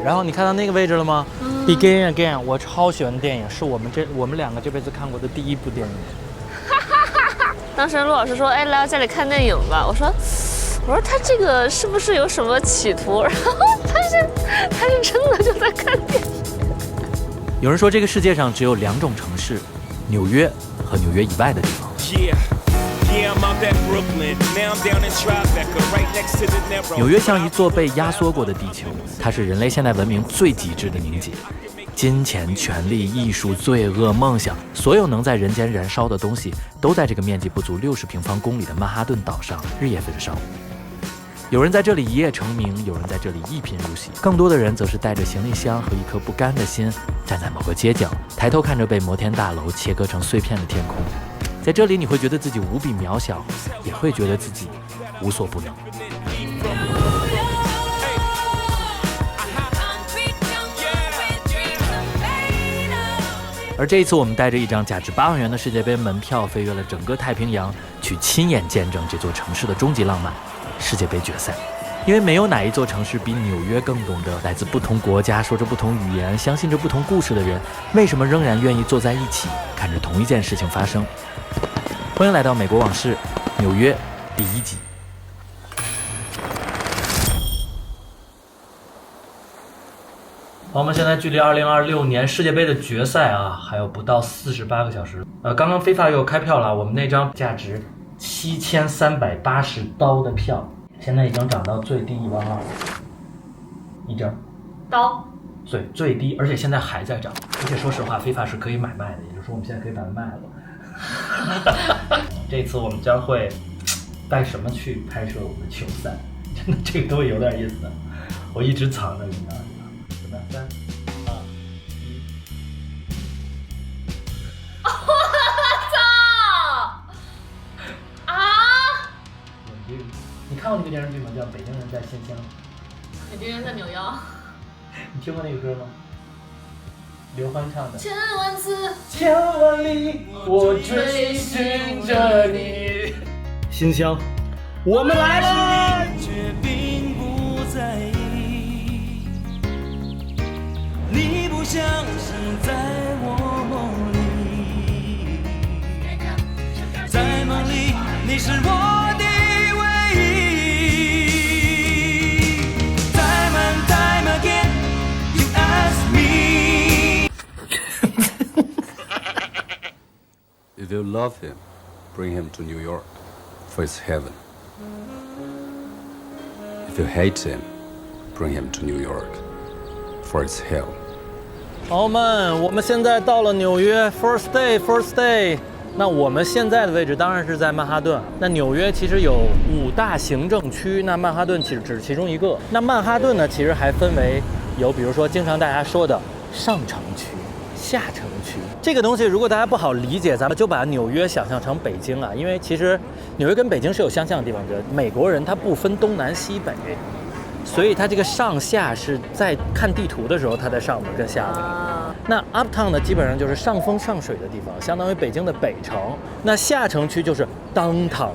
然后你看到那个位置了吗？Begin Again， 我超喜欢的电影，是我们两个这辈子看过的第一部电影。当时陆老师说：“哎，来我家里看电影吧。”我说他这个是不是有什么企图？然后他是真的就在看电影。有人说这个世界上只有2种城市，纽约和纽约以外的地方。纽约像一座被压缩过的地球，它是人类现代文明最极致的凝结。金钱、权力、艺术、罪恶、梦想，所有能在人间燃烧的东西，都在这个面积不足60平方公里的曼哈顿岛上日夜焚烧。有人在这里一夜成名，有人在这里一贫如洗，更多的人则是带着行李箱和一颗不甘的心，站在某个街角，抬头看着被摩天大楼切割成碎片的天空。在这里，你会觉得自己无比渺小，也会觉得自己无所不能。而这一次，我们带着一张价值8万元的世界杯门票，飞越了整个太平洋，去亲眼见证这座城市的终极浪漫——世界杯决赛。因为没有哪一座城市比纽约更懂得来自不同国家、说着不同语言、相信着不同故事的人，为什么仍然愿意坐在一起，看着同一件事情发生。欢迎来到《美国往事》纽约第1集。好，我们现在距离2026年世界杯的决赛还有不到48个小时。刚刚FIFA又开票了，我们那张价值7380刀的票，现在已经涨到最低1万2一张。刀？对，最低，而且现在还在涨。而且说实话，FIFA是可以买卖的，也就是说我们现在可以把它卖了。这次我们将会带什么去拍摄我们的球赛？真的，这个东西有点意思的，我一直藏着，你知道吗？怎么样？3、2、1。我操！啊！你看过那个电视剧吗？叫《北京人在新乡》。北京人在扭腰。你听过那个歌吗？刘欢唱的。千万次，千万里，我追寻着你。新乡，我们来了。却并不在意，你不像是在我梦里，在梦里你是我的唯一。Time again, you ask me. If you love him, bring him to New York, for it's heaven. If you hate him, bring him to New York, for it's hell. 朋友们，我们现在到了纽约 ，first day。那我们现在的位置当然是在曼哈顿。那纽约其实有5大行政区，那曼哈顿只是其中一个。那曼哈顿呢，其实还分为有，比如说经常大家说的上城区、下城区。这个东西如果大家不好理解，咱们就把纽约想象成北京因为其实纽约跟北京是有相像的地方，就是美国人他不分东南西北，所以他这个上下是在看地图的时候，他在上面跟下面。那 Uptown 呢，基本上就是上风上水的地方，相当于北京的北城。那下城区就是 Downtown，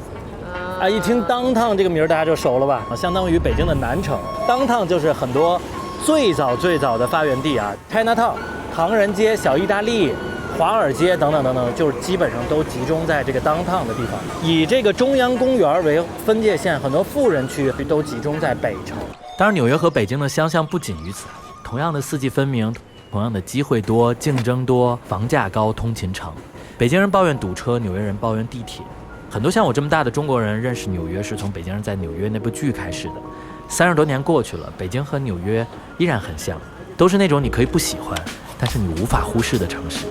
一听 Downtown 这个名大家就熟了吧？相当于北京的南城。Downtown 就是很多最早的发源地Chinatown、唐人街、小意大利、华尔街等等，就是基本上都集中在这个 Downtown 的地方。以这个中央公园为分界线，很多富人区都集中在北城。当然，纽约和北京的相像不仅于此，同样的四季分明。同样的机会多，竞争多，房价高，通勤长。北京人抱怨堵车，纽约人抱怨地铁。很多像我这么大的中国人认识纽约是从《北京人在纽约》那部剧开始的。30多年过去了，北京和纽约依然很像，都是那种你可以不喜欢，但是你无法忽视的城市。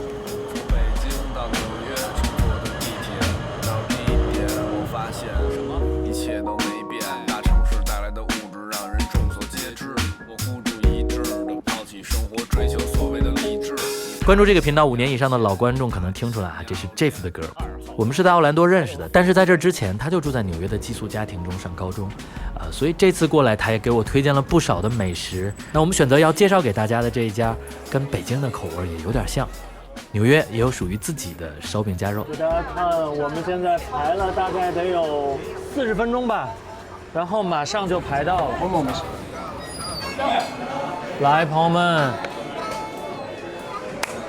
北京到纽约，乘坐的地铁到地点，我发现什么？一切都没变，大城市带来的物质让人众所皆知。我孤注一掷的抛弃生活，追求所谓的励志。关注这个频道5年以上的老观众可能听出来这是 Jeff 的歌。我们是在奥兰多认识的，但是在这之前他就住在纽约的寄宿家庭中上高中，所以这次过来他也给我推荐了不少的美食。那我们选择要介绍给大家的这一家跟北京的口味也有点像，纽约也有属于自己的烧饼夹肉。给大家看，我们现在排了大概得有40分钟吧，然后马上就排到了。来，朋友们，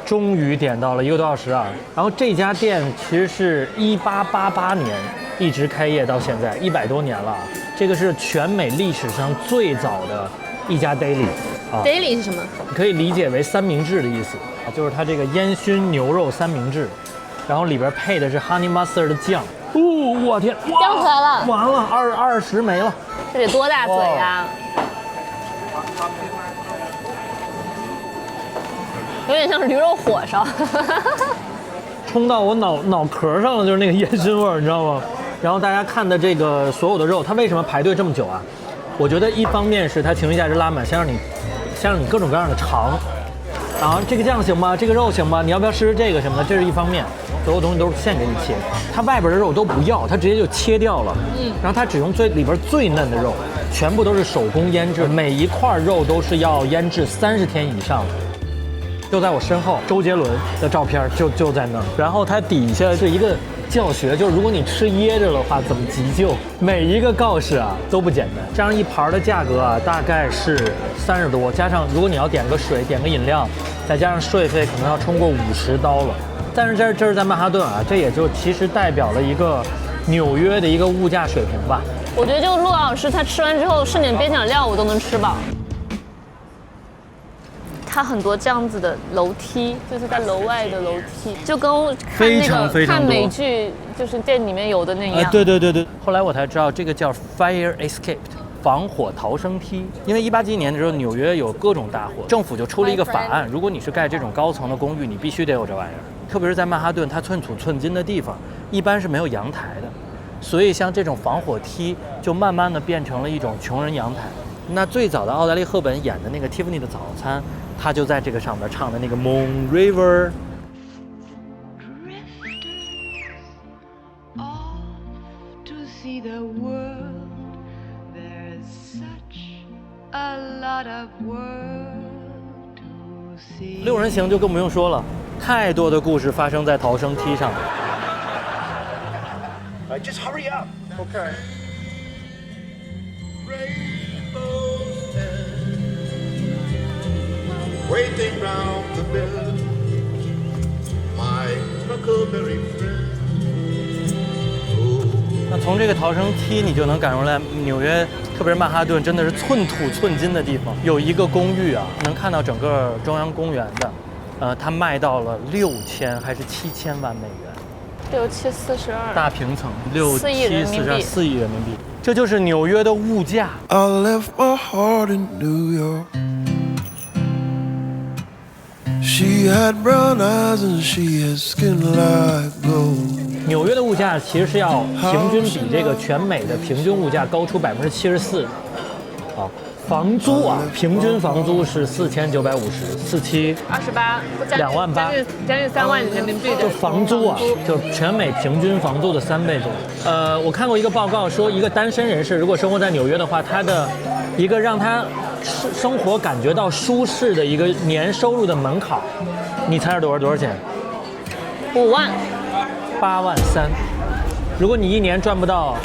终于点到了1个多小时啊！然后这家店其实是1888年一直开业到现在，100多年了。这个是全美历史上最早的一家 daily 啊。daily 是什么？你可以理解为三明治的意思啊，就是它这个烟熏牛肉三明治，然后里边配的是 honey mustard 的酱。哦，我天，掉出来了，完了，20没了。这得多大嘴呀？有点像驴肉火烧。冲到我脑壳上了，就是那个烟熏味儿，你知道吗？然后大家看的这个所有的肉，它为什么排队这么久啊？我觉得一方面是它情绪价值拉满，先让你各种各样的尝，然后这个酱行吗？这个肉行吗？你要不要试试这个什么的？这是一方面，所有东西都是现给你切，它外边的肉都不要，它直接就切掉了，然后它只用里边最嫩的肉，全部都是手工腌制，每一块肉都是要腌制30天以上。就在我身后，周杰伦的照片就在那儿，然后它底下是一个教学，就是如果你吃噎着的话怎么急救，每一个告示啊都不简单。这样一盘的价格啊大概是30多，加上如果你要点个水、点个饮料，再加上税费，可能要冲过50刀了。但是这是在曼哈顿啊，这也就其实代表了一个纽约的一个物价水平吧。我觉得就陆老师他吃完之后剩点边角料我都能吃饱。它很多这样子的楼梯，就是在楼外的楼梯，就跟看那个看美剧，就是店里面有的那样。对。后来我才知道这个叫 Fire Escape， 防火逃生梯。因为18几年的时候，纽约有各种大火，政府就出了一个法案，如果你是盖这种高层的公寓，你必须得有这玩意儿。特别是在曼哈顿，它寸土寸金的地方，一般是没有阳台的，所以像这种防火梯就慢慢的变成了一种穷人阳台。那最早的奥黛丽·赫本演的那个 Tiffany 的早餐，他就在这个上面唱的那个 Moon River。6人行就更不用说了，太多的故事发生在逃生梯上。Just hurry up. Okay. Waiting round the bend, my huckleberry friend. 那从这个逃生梯，你就能感受出来，纽约，特别是曼哈顿，真的是寸土寸金的地方。有一个公寓啊，能看到整个中央公园的，它卖到了6000还是7000万美元，6742，大平层，6、7、42，4亿人民币。这就是纽约的物价。I left my heart in New York. She had brown eyes and she had skin like gold. 纽约的物价其实是要平均比这个全美的平均物价高出74%。啊，房租啊，平均房租是4950，4728，2万8，将近3万人民币的。就房租啊，就全美平均房租的3倍多。我看过一个报告说，一个单身人士如果生活在纽约的话，他的一个让他生活感觉到舒适的一个年收入的门槛，你猜是多少钱？5万，8万3。如果你一年赚不到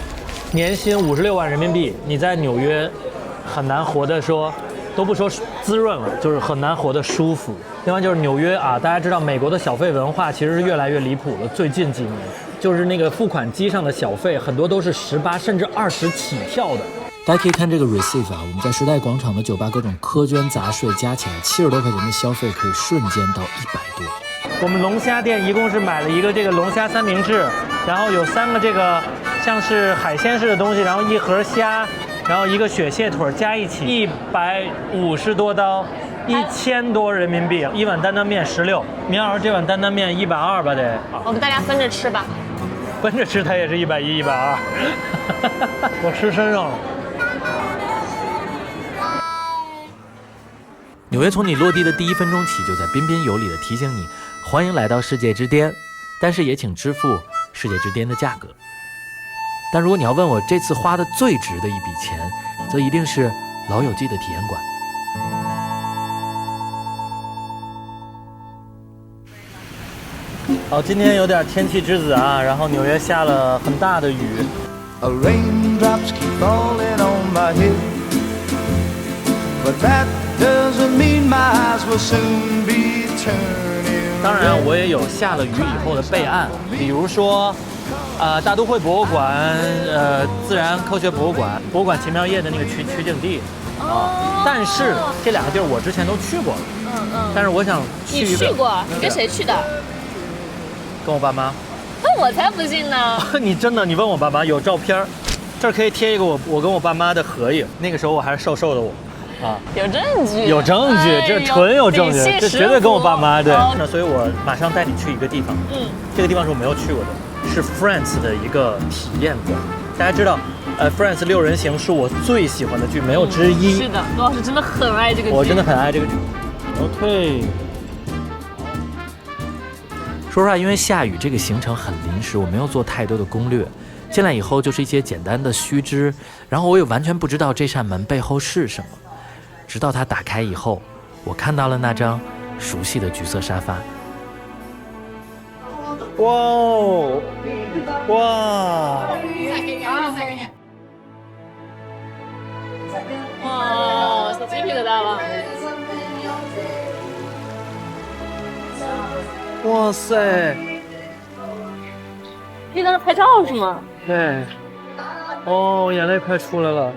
年薪56万人民币，你在纽约很难活得说，都不说滋润了，就是很难活得舒服。另外就是纽约啊，大家知道美国的小费文化其实是越来越离谱了。最近几年，就是那个付款机上的小费很多都是18甚至20起跳的。大家可以看这个 receipt 啊，我们在时代广场的酒吧各种苛捐杂税加起来70多块钱的消费，可以瞬间到100多。我们龙虾店一共是买了一个这个龙虾三明治，然后有3个这个像是海鲜式的东西，然后1盒虾，然后1个雪蟹腿加一起150多刀，1000多人民币。一碗担担面16，明老师这碗担担面120吧得。我们大家分着吃吧。分着吃它也是110、120。我吃身上了。纽约从你落地的第1分钟起，就在彬彬有礼地提醒你，欢迎来到世界之巅，但是也请支付世界之巅的价格。但如果你要问我这次花的最值的一笔钱，则一定是老友记的体验馆。好，今天有点天气之子啊，然后纽约下了很大的雨。Raindrops keep falling on my head, but that doesn't mean my eyes will soon be turning. 当然，我也有下了雨以后的备案，比如说，大都会博物馆，自然科学博物馆，博物馆奇妙夜的那个取景地，但是这两个地儿我之前都去过了，但是我想去一个。你去过？你跟谁去的？跟我爸妈。那我才不信呢！你真的？你问我爸妈有照片儿，这儿可以贴一个我跟我爸妈的合影，那个时候我还是瘦瘦的我。有证据，有证据，这纯有证据，这绝对跟我爸妈对。那所以我马上带你去一个地方，这个地方是我没有去过的，是 Friends 的一个体验馆。大家知道，Friends 六人行是我最喜欢的剧，没有之一。是的，罗老师真的很爱这个剧。我真的很爱这个剧。OK。说实话，因为下雨，这个行程很临时，我没有做太多的攻略。进来以后就是一些简单的须知，然后我也完全不知道这扇门背后是什么。直到它打开以后，我看到了那张熟悉的橘色沙发。哇哦！哇！哇，小鸡皮疙瘩了！哇塞！可以在这拍照是吗？对。哦，眼泪快出来了。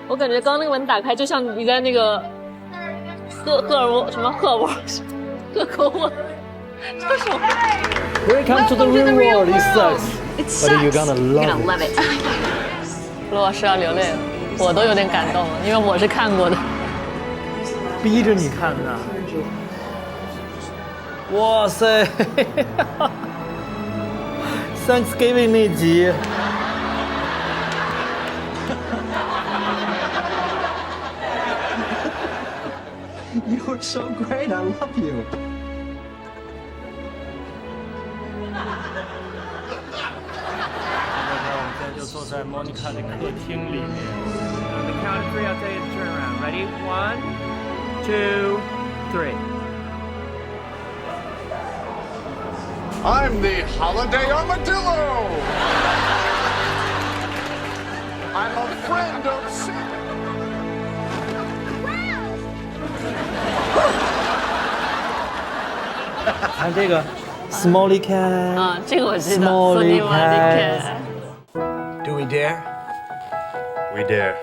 我感觉刚那个门打开，就像你在那个鹤窝什么鹤窝鹤沟窝，这是什么 Welcome to the real world. It sucks, but you're gonna love it. 罗老师要流泪了，我都有点感动了，因为我是看过的。逼着你看的。哇塞 ！Thanksgiving 那集。You're so great, I love you. 我们现在就坐在 Monica 的客厅里面。On the count of three, I'll tell you to turn around. Ready? 1, 2, 3. I'm the Holiday Armadillo. I'm a friend of Santa. 看这个 Smalley Cat 啊，这个我知道。 Smalley Cat。 Do we dare? We dare.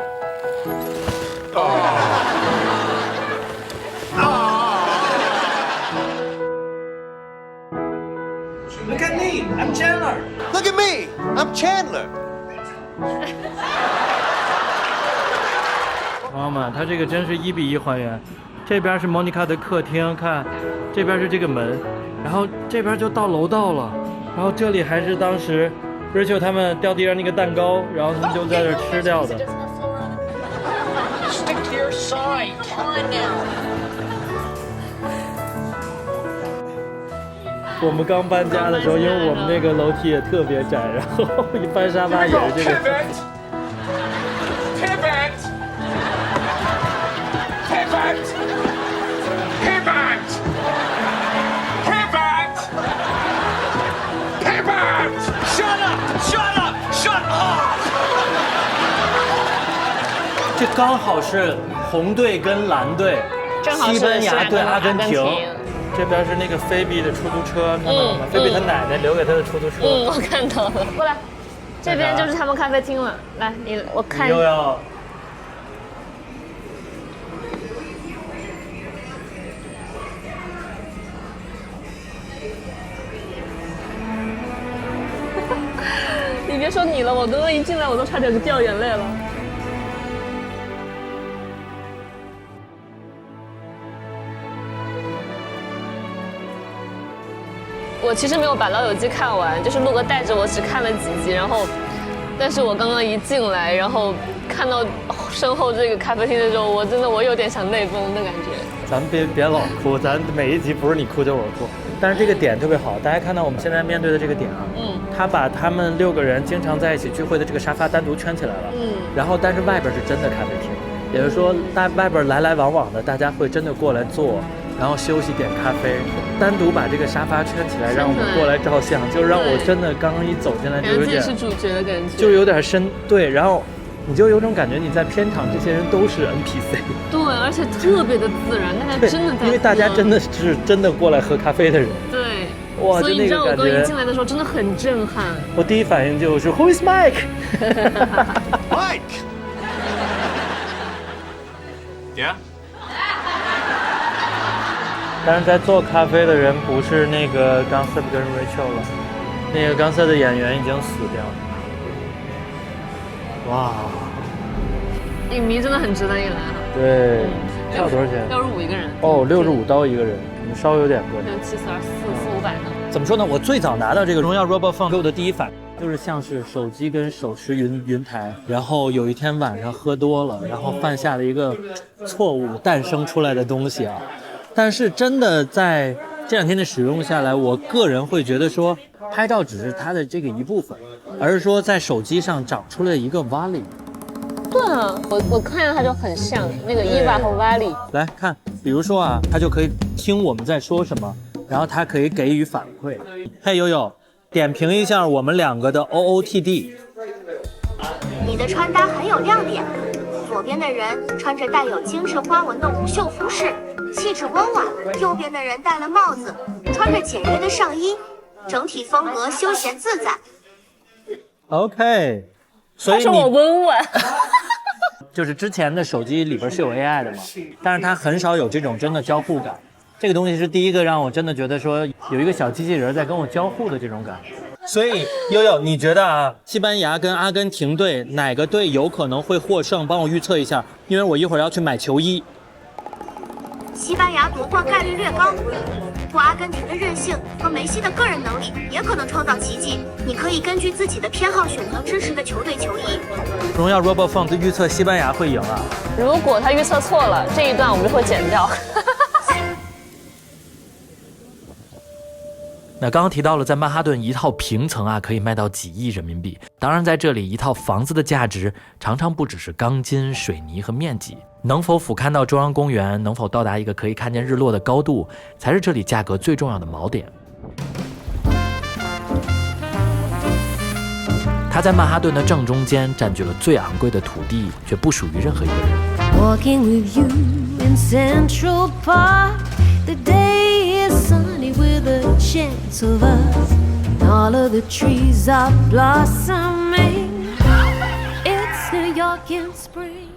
Look at me, I'm Chandler. Look at me, I'm Chandler. 朋友们，它这个真是1比1还原。这边是 Monica 的客厅，看，这边是这个门，然后这边就到楼道了，然后这里还是当时 Rachel 他们掉地上那个蛋糕，然后他们就在这吃掉的。Stick to your side. Come on now. 我们刚搬家的时候，因为我们那个楼梯也特别窄，然后一搬沙发也是这个。 Pivot. Pivot. Pivot. Pivot. Pivot. Pivot. Shut up! Shut up! Shut up! 这刚好是红队跟蓝队，正好是西班牙对阿根廷。阿根廷这边是那个菲比的出租车，看到了吗？菲比他奶奶留给他的出租车。我看到了。过来，这边就是他们咖啡厅了。来，我看。你又要。你别说你了，我刚刚一进来我都差点就掉眼泪了。我其实没有把《老友记》看完，就是鹿哥带着我只看了几集，然后，但是我刚刚一进来，然后看到身后这个咖啡厅的时候，我有点想泪崩的感觉。咱们别老哭，咱每一集不是你哭就是我哭。但是这个点特别好，大家看到我们现在面对的这个点啊，他把他们6个人经常在一起聚会的这个沙发单独圈起来了，然后但是外边是真的咖啡厅，也就是说外边来来往往的，大家会真的过来坐。然后休息点咖啡，单独把这个沙发圈起来，让我们过来照相，就让我真的刚刚一走进来就有点自己是主角的感觉，就有点深对。然后你就有种感觉你在片场这些人都是 NPC。对，而且特别的自然，大家真的在，因为大家真的是真的过来喝咖啡的人。对，哇，所以你知道我刚一觉进来的时候真的很震撼。我第一反应就是 Who is Mike？ Mike! Yeah? 但是在做咖啡的人不是那个刚瑟跟 Rachel 了，那个刚瑟的演员已经死掉了。哇，影迷真的很值得一来啊！对，票多少钱？65一个人。哦，65刀一个人，稍微有点贵。 6、7、42、4、4、500呢。怎么说呢？我最早拿到这个荣耀 RoboPhone 给我的第一反应就是像是手机跟手持云台，然后有一天晚上喝多了，然后犯下了一个错误诞生出来的东西啊。但是真的在这2天的使用下来，我个人会觉得说，拍照只是它的这个一部分，而是说在手机上长出了一个 Valley。对啊，我看着它就很像那个伊娃和 Valley。来看，比如说啊，它就可以听我们在说什么，然后它可以给予反馈。嘿，悠悠，点评一下我们2个的 OOTD。你的穿搭很有亮点，左边的人穿着带有精致花纹的无袖服饰，气质温婉；右边的人戴了帽子，穿着简约的上衣，整体风格休闲自在。OK， 所以他说我温婉。就是之前的手机里边是有 AI 的嘛，但是它很少有这种真的交互感。这个东西是第一个让我真的觉得说有一个小机器人在跟我交互的这种感觉。所以悠悠，你觉得啊，西班牙跟阿根廷队哪个队有可能会获胜？帮我预测一下，因为我一会儿要去买球衣。西班牙夺冠概率略高，不过阿根廷的韧性和梅西的个人能力也可能创造奇迹。你可以根据自己的偏好选择支持的球队球衣。荣耀 RoboPhone 预测西班牙会赢啊！如果他预测错了，这一段我们就会剪掉。那刚刚提到了，在曼哈顿一套平层啊，可以卖到几亿人民币。当然，在这里一套房子的价值常常不只是钢筋、水泥和面积，能否俯瞰到中央公园，能否到达一个可以看见日落的高度，才是这里价格最重要的锚点。它在曼哈顿的正中间，占据了最昂贵的土地，却不属于任何一个人。Walking with you in Central Park, the day is sunny with a chance of us. All of the trees are blossoming. It's New York in spring.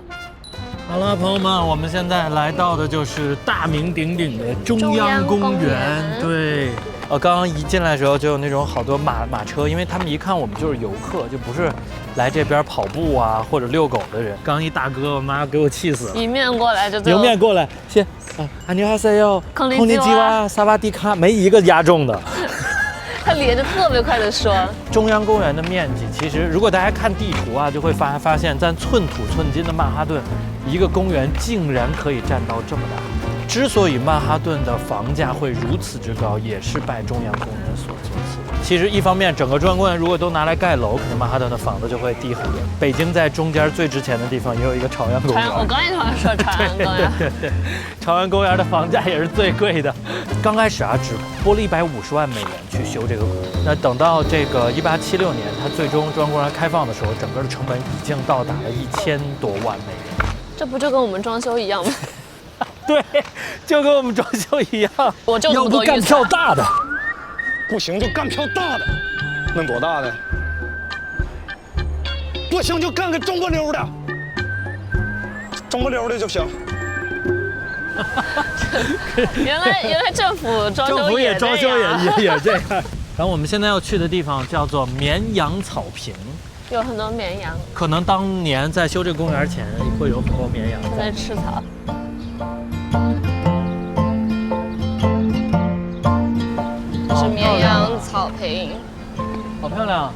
好了，朋友们，我们现在来到的就是大名鼎鼎的中央公园。对，刚刚一进来的时候就有那种好多马车，因为他们一看我们就是游客，就不是来这边跑步啊或者遛狗的人。刚一大哥，我妈给我气死了，迎面过来就迎面过来，先안녕하세요，空尼基哇，萨瓦迪卡，没一个押中的。他连着特别快的说。中央公园的面积，其实如果大家看地图啊，就会发现，在寸土寸金的曼哈顿，一个公园竟然可以占到这么大。之所以曼哈顿的房价会如此之高，也是拜中央公园所赐。其实一方面，整个中央公园如果都拿来盖楼，肯定曼哈顿的房子就会低很多。北京在中间最值钱的地方也有一个朝阳公园。我刚才好像说朝阳公园。对，朝阳公园的房价也是最贵的。刚开始啊，只拨了150万美元去修这个公园。那等到这个1876年，它最终中央公园开放的时候，整个的成本已经到达了1000多万美元。这不就跟我们装修一样吗？对，就跟我们装修一样。我就要不干票大的，不行就干票大的，能多大的？不行就干个中不溜的，中不溜的就行。原来政府装修政府也装修也这样。然后我们现在要去的地方叫做绵羊草坪，有很多绵羊。可能当年在修这个公园前，会有很多绵羊在吃草。这是绵羊草坪，好漂亮。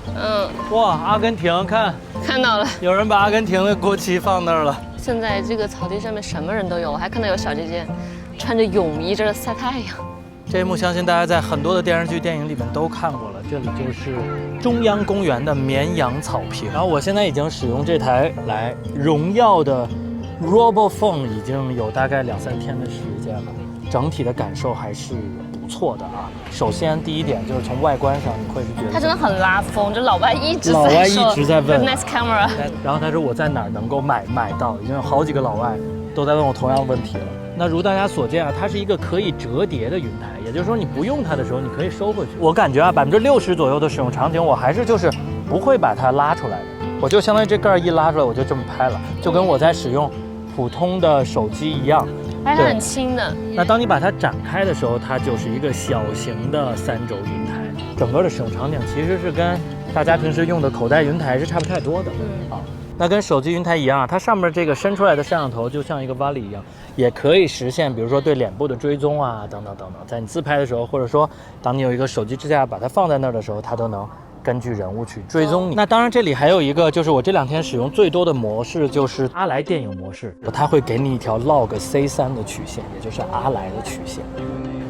哇，阿根廷，看到了，有人把阿根廷的国旗放那儿了。现在这个草地上面什么人都有，我还看到有小姐姐穿着泳衣在这晒太阳。这一幕相信大家在很多的电视剧、电影里面都看过了。这里就是中央公园的绵羊草坪。然后我现在已经使用这台荣耀的 RoboPhone 已经有大概2、3天的时间了。整体的感受还是不错的啊。首先第一点就是从外观上，你会是觉得他真的很拉风，就老外一直老外一直在问 Next camera， 然后他说我在哪儿能够买到，已经有好几个老外都在问我同样的问题了。那如大家所见啊，它是一个可以折叠的云台，也就是说你不用它的时候，你可以收回去。我感觉啊，60%左右的使用场景，我还是就是不会把它拉出来的，我就相当于这盖儿一拉出来，我就这么拍了，就跟我在使用普通的手机一样。而且它很轻的。那当你把它展开的时候，它就是一个小型的3轴云台。整个的使用场景其实是跟大家平时用的口袋云台是差不太多的。啊，那跟手机云台一样啊，它上面这个伸出来的摄像头就像一个 Valley 一样，也可以实现，比如说对脸部的追踪啊，等等等等。在你自拍的时候，或者说当你有一个手机支架把它放在那儿的时候，它都能根据人物去追踪你。那当然，这里还有一个就是我这2天使用最多的模式，就是阿莱电影模式，它会给你一条 log C3的曲线，也就是阿莱的曲线。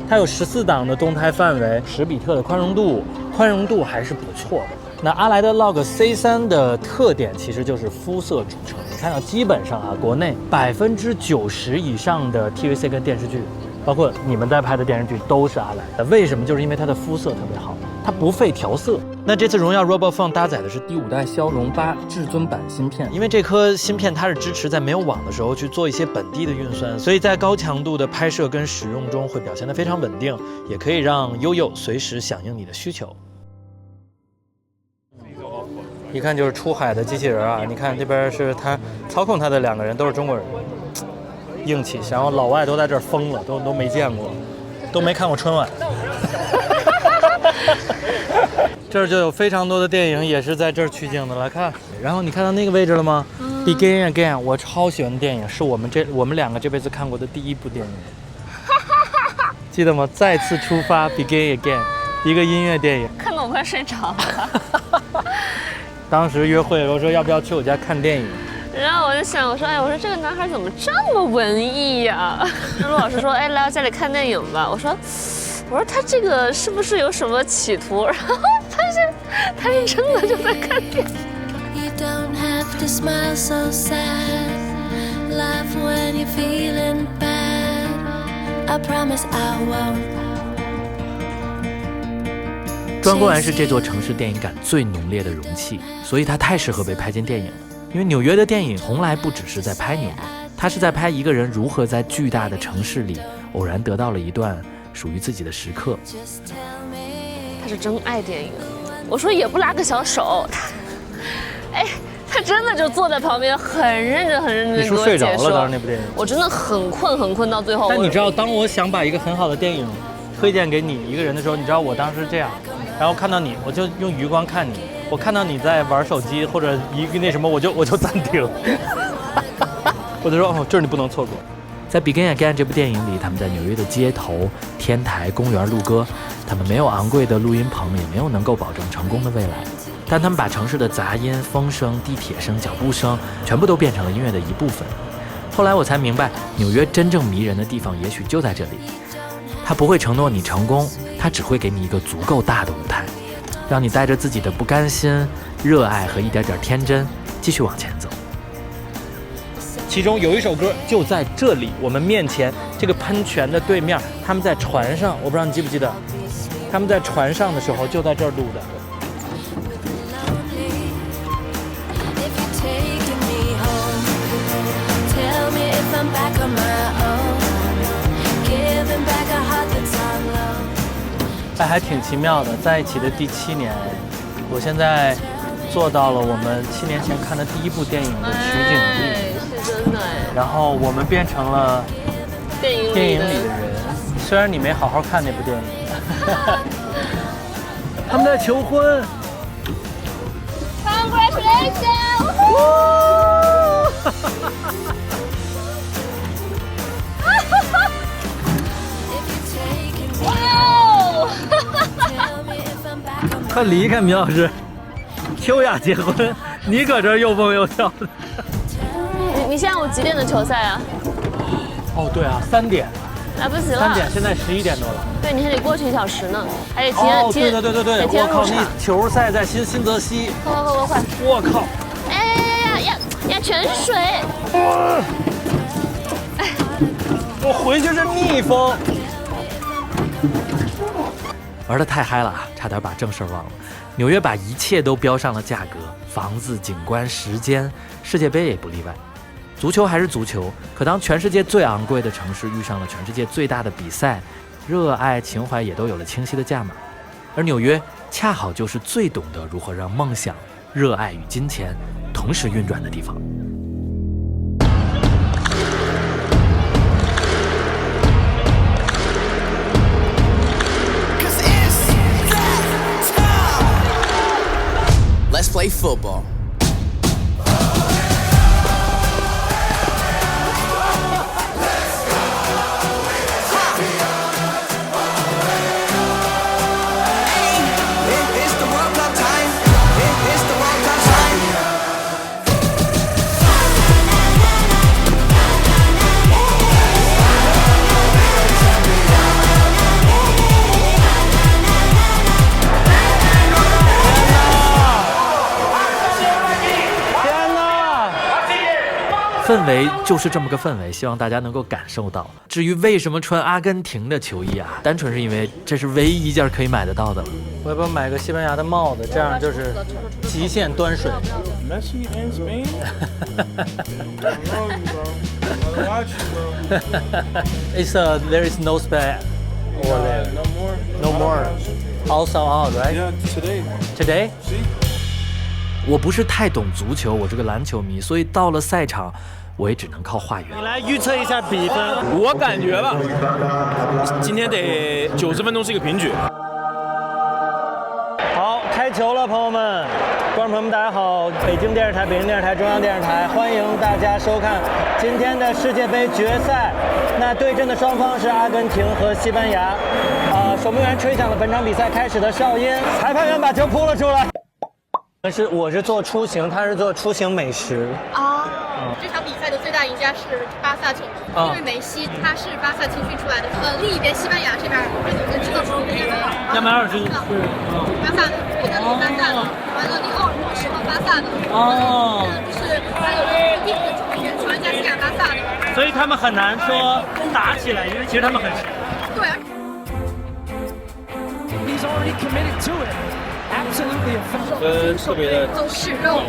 它有14档的动态范围，10比特的宽容度还是不错的。那阿莱的 log C3的特点其实就是肤色主成，你看到基本上啊，国内90%以上的 TVC 跟电视剧，包括你们在拍的电视剧都是阿莱的。为什么？就是因为它的肤色特别好，它不费调色。那这次荣耀 RoboPhone 搭载的是第5代骁龙8至尊版芯片，因为这颗芯片它是支持在没有网的时候去做一些本地的运算，所以在高强度的拍摄跟使用中会表现得非常稳定，也可以让悠悠随时响应你的需求。一看就是出海的机器人啊！你看这边是他操控他的2个人都是中国人，硬气。然后老外都在这儿疯了，都没见过，都没看过春晚。这儿就有非常多的电影也是在这儿取景的，来看。然后你看到那个位置了吗？Begin Again， 我超喜欢的电影，是我们2个这辈子看过的第1部电影，记得吗？再次出发 ，Begin Again， 一个音乐电影。看得我快睡着了。当时约会，我说要不要去我家看电影？然后我就想，我说这个男孩怎么这么文艺呀？陆老师说，来到家里看电影吧。我说他这个是不是有什么企图？然后他是真的就在看电影。You don't have to smile so sad. Laugh when you're feeling bad. I promise I won't. 庄公园是这座城市电影感最浓烈的容器，所以它太适合被拍进电影了。因为纽约的电影从来不只是在拍纽约，它是在拍一个人如何在巨大的城市里偶然得到了一段属于自己的时刻。他是真爱电影，我说也不拉个小手，他真的就坐在旁边很认真的给我解说。你是睡着了？当时那部电影，我真的很困到最后。但你知道，当我想把一个很好的电影推荐给你一个人的时候，你知道我当时这样，然后看到你，我就用余光看你，我看到你在玩手机或者一个那什么，我就暂停，我就说这儿你不能错过。在《Begin Again》这部电影里，他们在纽约的街头、天台、公园录歌，他们没有昂贵的录音棚，也没有能够保证成功的未来，但他们把城市的杂音、风声、地铁声、脚步声全部都变成了音乐的一部分。后来我才明白，纽约真正迷人的地方也许就在这里。他不会承诺你成功，他只会给你一个足够大的舞台，让你带着自己的不甘心、热爱和一点点天真继续往前走。其中有一首歌就在这里，我们面前这个喷泉的对面，他们在船上，我不知道你记不记得，他们在船上的时候就在这儿录的。还挺奇妙的，在一起的第7年，我现在做到了我们7年前看的第1部电影的取景地，是真的然后我们变成了电影里的人，虽然你没好好看那部电影。他们在求婚。Congratulations！ 快离开米老师，秋雅结婚，你搁这儿又蹦又跳的。你下午几点的球赛啊？哦，对啊，3点。来不及了。3点，现在11点多了。对，你还得过去1小时呢，还得提前。对，我靠，那球赛在新泽西。快！我靠！呀，全是水！我回去是逆风。玩得太嗨了，差点把正事儿忘了。纽约把一切都标上了价格，房子、景观、时间，世界杯也不例外。足球还是足球，可当全世界最昂贵的城市遇上了全世界最大的比赛，热爱、情怀也都有了清晰的价码。而纽约恰好就是最懂得如何让梦想、热爱与金钱同时运转的地方。Let's play football. It's the World Cup time. It's the World Cup time. 氛围就是这么个氛围，希望大家能够感受到。至于为什么穿阿根廷的球衣啊，单纯是因为这是唯一一件可以买得到的了。我要不要买个西班牙的帽子？这样就是极限端水。Messi and Spain? I'm wrong, bro. I watch you, bro. It's there is no Spain. No more. No more. All sold out, right? Yeah, today. Today? See? 我不是太懂足球，我是个篮球迷，所以到了赛场，我也只能靠话语。你来预测一下比分。我感觉吧，今天得90分钟是一个平局。好，开球了，朋友们，观众朋友们，大家好！北京电视台、北京电视台、中央电视台，欢迎大家收看今天的世界杯决赛。那对阵的双方是阿根廷和西班牙。守门员吹响了本场比赛开始的哨音，裁判员把球扑了出来。我是做出行，他是做出行美食。这场比赛的最大赢家是巴萨球迷，因为梅西他是巴萨青训出来的。另一边西班牙这边，你们知道是谁吗？亚马尔是巴萨的，维纳里巴萨的，完了利奥是巴萨的。就是还有另一个球员传加西亚巴萨的。所以他们很难说打起来，因为其实他们很熟。对。He's already committed to it. Absolutely effective. 特别的走血肉。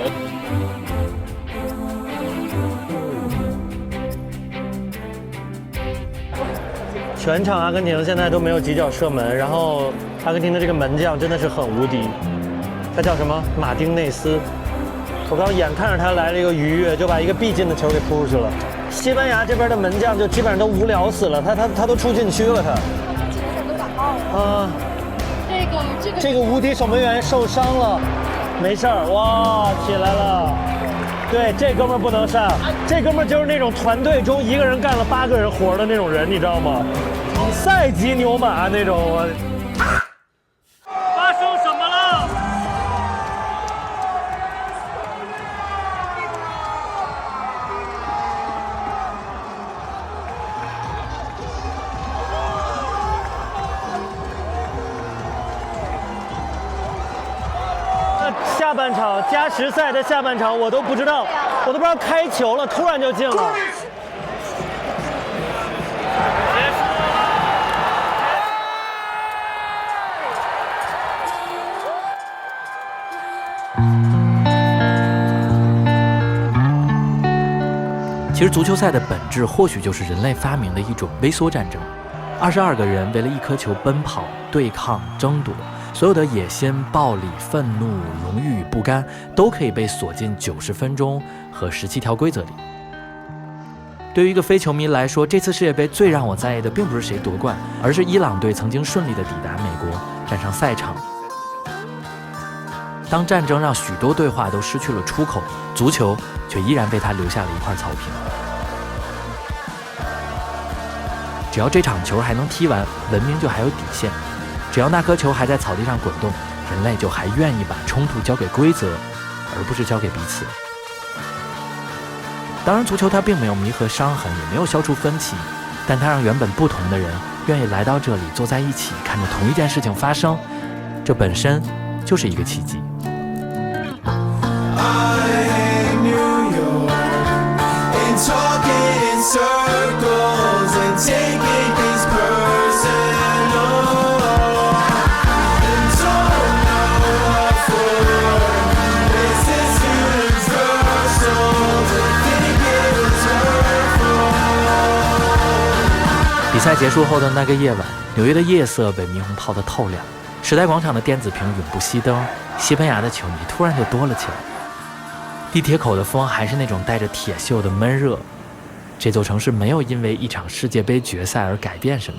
全场阿根廷现在都没有几脚射门，然后阿根廷的这个门将真的是很无敌，他叫什么？马丁内斯。我刚眼看着他来了一个鱼跃，就把一个必进的球给扑出去了。西班牙这边的门将就基本上都无聊死了，他都出禁区了他。都感冒了。这个无敌守门员受伤了，没事儿，哇，起来了。对，这哥们儿不能上，这哥们儿就是那种团队中一个人干了8个人活的那种人，你知道吗？赛级牛马那种。发生什么了？下半场加时赛的下半场，我都不知道开球了，突然就进了。其实足球赛的本质或许就是人类发明的一种微缩战争，22个人为了一颗球奔跑、对抗、争夺。所有的野心、暴力、愤怒、荣誉与不甘都可以被锁进90分钟和17条规则里。对于一个非球迷来说，这次世界杯最让我在意的并不是谁夺冠，而是伊朗队曾经顺利地抵达美国，站上赛场。当战争让许多对话都失去了出口，足球却依然为他留下了一块草坪。只要这场球还能踢完，文明就还有底线。只要那颗球还在草地上滚动，人类就还愿意把冲突交给规则，而不是交给彼此。当然，足球它并没有弥合伤痕，也没有消除分歧，但它让原本不同的人愿意来到这里，坐在一起，看着同一件事情发生，这本身就是一个奇迹。Talking in circles taking things personal. And don't know what for. This is universal. Think it was hurtful. 比赛结束后的那个夜晚，纽约的夜色被霓虹泡得透亮，时代广场的电子屏永不熄灯，西班牙的球迷突然就多了起来。地铁口的风还是那种带着铁锈的闷热。这座城市没有因为一场世界杯决赛而改变什么，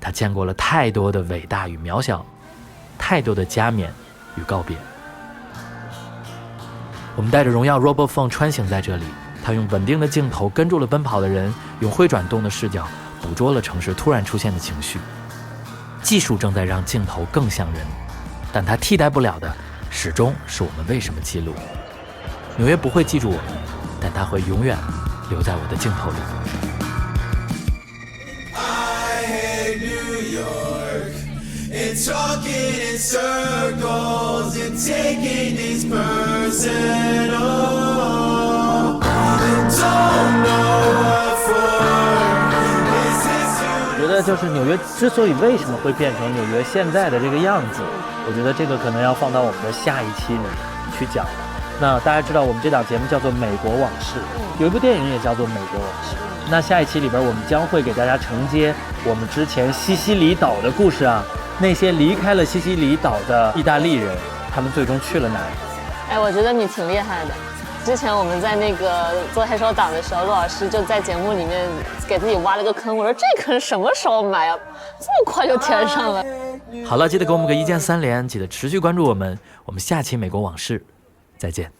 它见过了太多的伟大与渺小，太多的加冕与告别。我们带着荣耀 RoboPhone 穿行在这里，它用稳定的镜头跟住了奔跑的人，用会转动的视角捕捉了城市突然出现的情绪。技术正在让镜头更像人，但它替代不了的始终是我们为什么记录。纽约不会记住我们，但它会永远留在我的镜头里。 I hate New York and talking in circles and taking things personal. And don't know what for. 我觉得就是纽约之所以为什么会变成纽约现在的这个样子，我觉得这个可能要放到我们的下一期里去讲。那大家知道我们这档节目叫做《美国往事》，有一部电影也叫做《美国往事》。那下一期里边我们将会给大家承接我们之前西西里岛的故事啊，那些离开了西西里岛的意大利人，他们最终去了哪里？哎，我觉得你挺厉害的。之前我们在那个做黑手党的时候，陆老师就在节目里面给自己挖了个坑。我说这坑什么时候埋啊？这么快就填上了。好了，记得给我们个一键3连，记得持续关注我们。我们下期美国往事再见。